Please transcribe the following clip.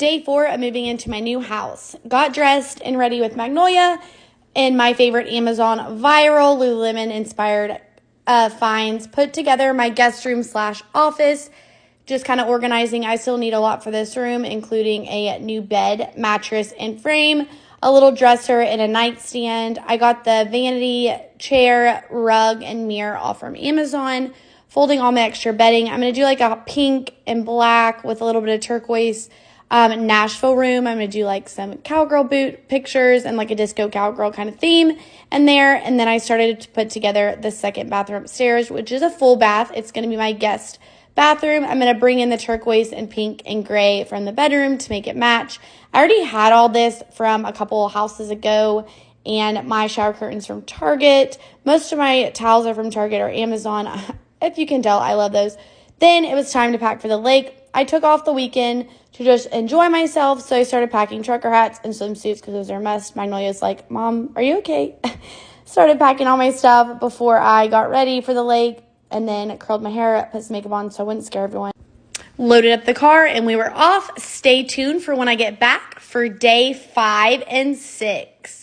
day 4 of moving into my new house. Got dressed and ready with Magnolia and my favorite Amazon viral Lululemon inspired finds. Put together my guest room / office. Just kind of organizing. I still need a lot for this room, including a new bed, mattress, and frame, a little dresser, and a nightstand. I got the vanity chair, rug, and mirror all from Amazon. Folding all my extra bedding. I'm going to do like a pink and black with a little bit of turquoise Nashville room. I'm going to do like some cowgirl boot pictures and like a disco cowgirl kind of theme in there. And then I started to put together the second bathroom upstairs, which is a full bath. It's going to be my guest bathroom. I'm going to bring in the turquoise and pink and gray from the bedroom to make it match. I already had all this from a couple houses ago, and my shower curtains from Target. Most of my towels are from Target or Amazon. If you can tell, I love those. Then it was time to pack for the lake. I took off the weekend to just enjoy myself, so I started packing trucker hats and swimsuits because those are a must. Magnolia's like, Mom, are you okay? Started packing all my stuff before I got ready for the lake, and then curled my hair up, put some makeup on so I wouldn't scare everyone. Loaded up the car, and we were off. Stay tuned for when I get back for day 5 and 6.